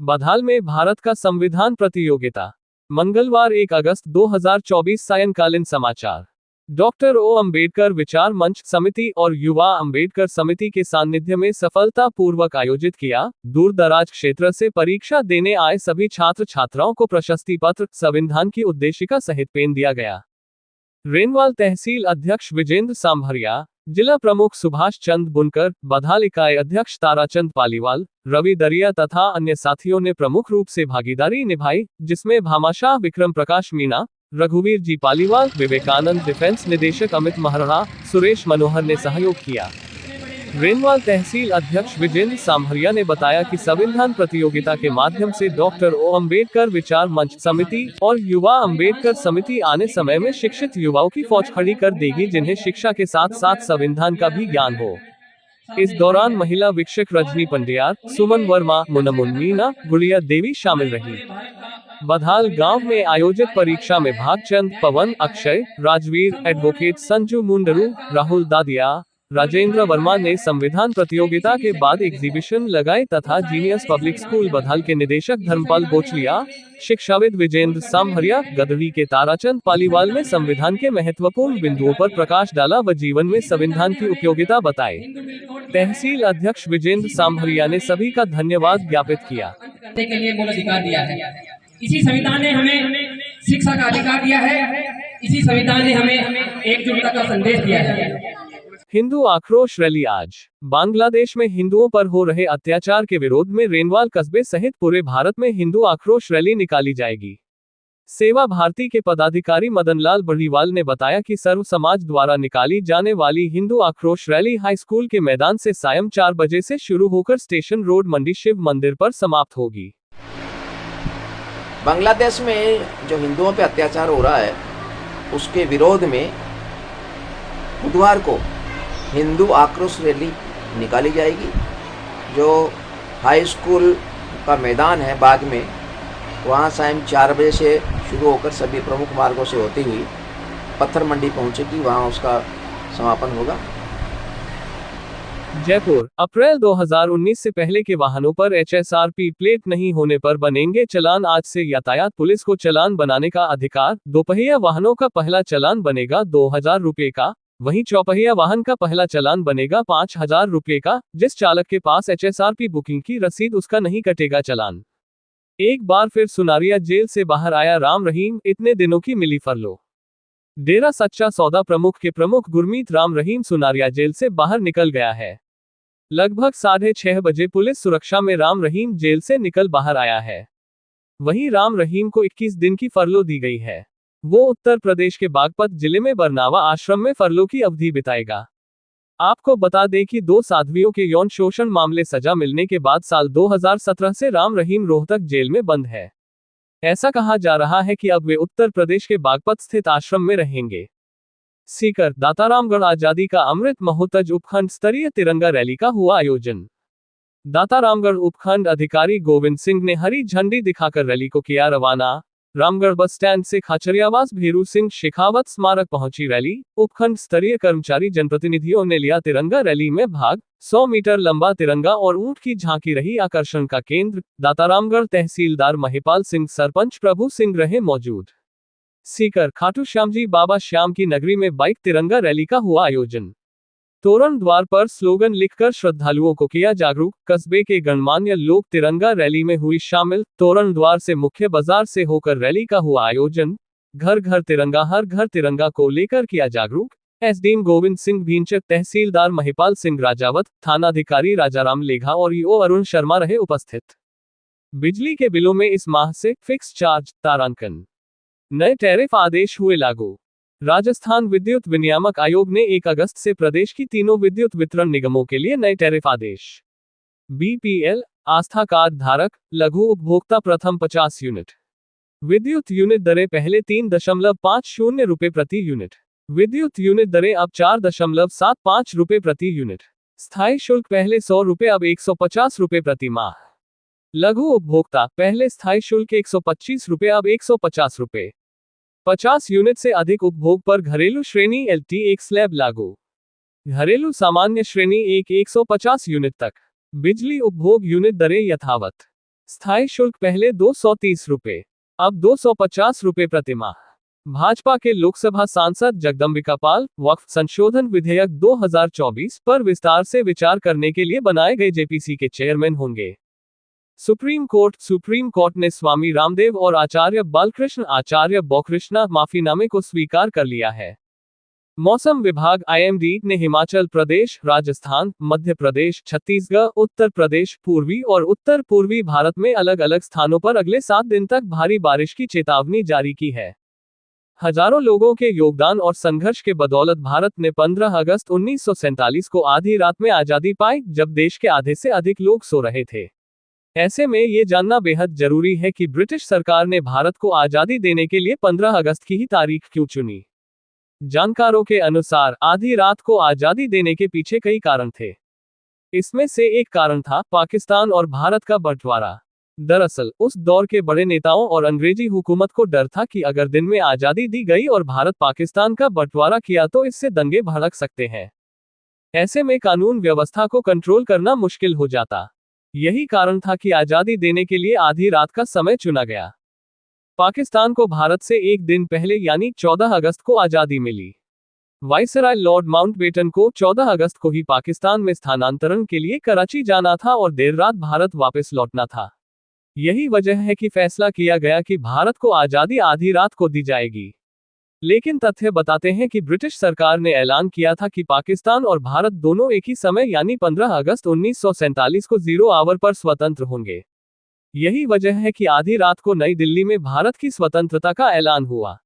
बधाल में भारत का संविधान प्रतियोगिता। मंगलवार 1 अगस्त 2024 सायंकालीन समाचार। डॉक्टर ओ अंबेडकर विचार मंच समिति और युवा अंबेडकर समिति के सानिध्य में सफलतापूर्वक आयोजित किया। दूर दराज क्षेत्र से परीक्षा देने आए सभी छात्र छात्राओं को प्रशस्ति पत्र, संविधान की उद्देशिका सहित पेन दिया गया। रेनवाल तहसील अध्यक्ष विजेंद्र सांभरिया, जिला प्रमुख सुभाष चंद बुनकर, बधाल इकाई अध्यक्ष ताराचंद पालीवाल, रवि दरिया तथा अन्य साथियों ने प्रमुख रूप से भागीदारी निभाई, जिसमें भामाशाह विक्रम प्रकाश मीणा, रघुवीर जी पालीवाल, विवेकानंद डिफेंस निदेशक अमित महरा, सुरेश मनोहर ने सहयोग किया। रेनवाल तहसील अध्यक्ष विजेंद्र सांभरिया ने बताया कि संविधान प्रतियोगिता के माध्यम से डॉक्टर ओ अंबेडकर विचार मंच समिति और युवा अंबेडकर समिति आने समय में शिक्षित युवाओं की फौज खड़ी कर देगी, जिन्हें शिक्षा के साथ साथ संविधान का भी ज्ञान हो। इस दौरान महिला वीक्षक रजनी पंडियार, सुमन वर्मा, मुनमुन मीना, गुड़िया देवी शामिल रही। बधाल गांव में आयोजित परीक्षा में भागचंद, पवन, अक्षय, राजवीर, एडवोकेट संजू मुंडरू, राहुल दादिया, राजेंद्र वर्मा ने संविधान प्रतियोगिता के बाद एग्जीबिशन लगाए तथा जीनियस पब्लिक स्कूल बधाल के निदेशक धर्मपाल बोचलिया, शिक्षाविद विजेंद्र सांभरिया, गदड़ी के ताराचंद पालीवाल ने संविधान के महत्वपूर्ण बिंदुओं पर प्रकाश डाला व जीवन में संविधान की उपयोगिता बताई। तहसील अध्यक्ष विजेंद्र सांभरिया ने सभी का धन्यवाद ज्ञापित किया। इसी संविधान ने हमें शिक्षा का अधिकार दिया है। इसी संविधान ने हमें एकजुटता का संदेश दिया है। हिंदू आक्रोश रैली आज। बांग्लादेश में हिंदुओं पर हो रहे अत्याचार के विरोध में रेनवाल कस्बे सहित पूरे भारत में हिंदू आक्रोश रैली निकाली जाएगी। सेवा भारती के पदाधिकारी मदनलाल बड़ीवाल ने बताया कि सर्व समाज द्वारा निकाली जाने वाली हिंदू आक्रोश रैली हाई स्कूल के मैदान से सायं 4 बजे से शुरू होकर स्टेशन रोड मंडी शिव मंदिर पर समाप्त होगी। बांग्लादेश में जो हिंदुओं पर अत्याचार हो रहा है उसके विरोध में बुधवार को हिंदू आक्रोश रैली निकाली जाएगी, जो हाई स्कूल का मैदान है बाग में, वहाँ सायं 4 बजे से शुरू होकर सभी प्रमुख मार्गों से होती हुई पत्थर मंडी पहुँचेगी, वहाँ उसका समापन होगा। जयपुर। अप्रैल 2019 से पहले के वाहनों पर HSRP प्लेट नहीं होने पर बनेंगे चालान। आज से यातायात पुलिस को चालान बनाने का अधिकार। दोपहिया वाहनों का पहला चालान बनेगा 2000 रुपये का, वहीं चौपहिया वाहन का पहला चालान बनेगा 5000 रुपये का। जिस चालक के पास HSRP बुकिंग की रसीद उसका नहीं कटेगा चालान। एक बार फिर सुनारिया जेल से बाहर आया राम रहीम, इतने दिनों की मिली फरलो। डेरा सच्चा सौदा प्रमुख के प्रमुख गुरमीत राम रहीम सुनारिया जेल से बाहर निकल गया है। लगभग 6:30 बजे पुलिस सुरक्षा में राम रहीम जेल से निकल बाहर आया है। वहीं राम रहीम को 21 दिन की फरलो दी गई है। वो उत्तर प्रदेश के बागपत जिले में बरनावा आश्रम में फरलो की अवधि बिताएगा। आपको बता दें कि 2 साध्वियों के यौन शोषण मामले सजा मिलने के बाद साल 2017 से राम रहीम रोहतक जेल में बंद है। ऐसा कहा जा रहा है कि अब वे उत्तर प्रदेश के बागपत स्थित आश्रम में रहेंगे। सीकर। दातारामगढ़ आजादी का अमृत महोत्सव उपखंड स्तरीय तिरंगा रैली का हुआ आयोजन। दातारामगढ़ उपखंड अधिकारी गोविंद सिंह ने हरी झंडी दिखाकर रैली को किया रवाना। रामगढ़ बस स्टैंड से खाचरियावास भीरू सिंह शेखावत स्मारक पहुंची रैली। उपखंड स्तरीय कर्मचारी जनप्रतिनिधियों ने लिया तिरंगा रैली में भाग। 100 मीटर लंबा तिरंगा और ऊंट की झांकी रही आकर्षण का केंद्र। दातारामगढ़ तहसीलदार महिपाल सिंह, सरपंच प्रभु सिंह रहे मौजूद। सीकर। खाटू श्यामजी बाबा श्याम की नगरी में बाइक तिरंगा रैली का हुआ आयोजन। तोरण द्वार पर स्लोगन लिखकर श्रद्धालुओं को किया जागरूक। कस्बे के गणमान्य लोग तिरंगा रैली में हुई शामिल। तोरण द्वार से मुख्य बाजार से होकर रैली का हुआ आयोजन। घर घर तिरंगा, हर घर तिरंगा को लेकर किया जागरूक। एसडीएम गोविंद सिंह भींचक, तहसीलदार महिपाल सिंह राजावत, थानाधिकारी राजाराम लेघा और ईओ अरुण शर्मा रहे उपस्थित। बिजली के बिलों में इस माह से फिक्स चार्ज तारांकन। नए टैरिफ आदेश हुए लागू। राजस्थान विद्युत विनियामक आयोग ने 1 अगस्त से प्रदेश की तीनों विद्युत वितरण निगमों के लिए नए टैरिफ आदेश। बीपीएल, आस्था कार्ड धारक, लघु उपभोक्ता प्रथम 50 यूनिट। विद्युत यूनिट दरें पहले 3.50 रुपये प्रति यूनिट। विद्युत यूनिट दरें अब 4.75 रुपये प्रति यूनिट। स्थायी शुल्क पहले 100 रुपये अब 150 रुपये प्रति माह। लघु उपभोक्ता पहले स्थायी शुल्क 125 रुपये अब 150 रुपये। 50 यूनिट से अधिक उपभोग पर घरेलू श्रेणी LT1 स्लैब लागू। घरेलू सामान्य श्रेणी 1 150 यूनिट तक। बिजली उपभोग यूनिट दरें यथावत। स्थायी शुल्क पहले 230 रुपए, अब 250 रुपए प्रतिमाह। भाजपा के लोकसभा सांसद जगदम्बिका पाल वक्फ संशोधन विधेयक 2024 पर विस्तार से विचार करने के लिए बनाए गए जेपीसी के चेयरमैन होंगे। सुप्रीम कोर्ट ने स्वामी रामदेव और आचार्य बालकृष्ण आचार्य बौकृष्णा माफीनामे को स्वीकार कर लिया है। मौसम विभाग IMD ने हिमाचल प्रदेश, राजस्थान, मध्य प्रदेश, छत्तीसगढ़, उत्तर प्रदेश, पूर्वी और उत्तर पूर्वी भारत में अलग अलग स्थानों पर अगले 7 दिन तक भारी बारिश की चेतावनी जारी की है। हजारों लोगों के योगदान और संघर्ष के बदौलत भारत ने 15 अगस्त 1947 को आधी रात में आजादी पाई, जब देश के आधे से अधिक लोग सो रहे थे। ऐसे में ये जानना बेहद जरूरी है कि ब्रिटिश सरकार ने भारत को आजादी देने के लिए 15 अगस्त की ही तारीख क्यों चुनी। जानकारों के अनुसार आधी रात को आजादी देने के पीछे कई कारण थे। इसमें से एक कारण था पाकिस्तान और भारत का बंटवारा। दरअसल उस दौर के बड़े नेताओं और अंग्रेजी हुकूमत को डर था कि अगर दिन में आजादी दी गई और भारत पाकिस्तान का बंटवारा किया तो इससे दंगे भड़क सकते हैं। ऐसे में कानून व्यवस्था को कंट्रोल करना मुश्किल हो जाता। यही कारण था कि आजादी देने के लिए आधी रात का समय चुना गया। पाकिस्तान को भारत से एक दिन पहले यानी 14 अगस्त को आजादी मिली। वाइसराय लॉर्ड माउंटबेटन को 14 अगस्त को ही पाकिस्तान में स्थानांतरण के लिए कराची जाना था और देर रात भारत वापस लौटना था। यही वजह है कि फैसला किया गया कि भारत को आजादी आधी रात को दी जाएगी। लेकिन तथ्य बताते हैं कि ब्रिटिश सरकार ने ऐलान किया था कि पाकिस्तान और भारत दोनों एक ही समय यानी 15 अगस्त 1947 को 0 आवर पर स्वतंत्र होंगे। यही वजह है कि आधी रात को नई दिल्ली में भारत की स्वतंत्रता का ऐलान हुआ।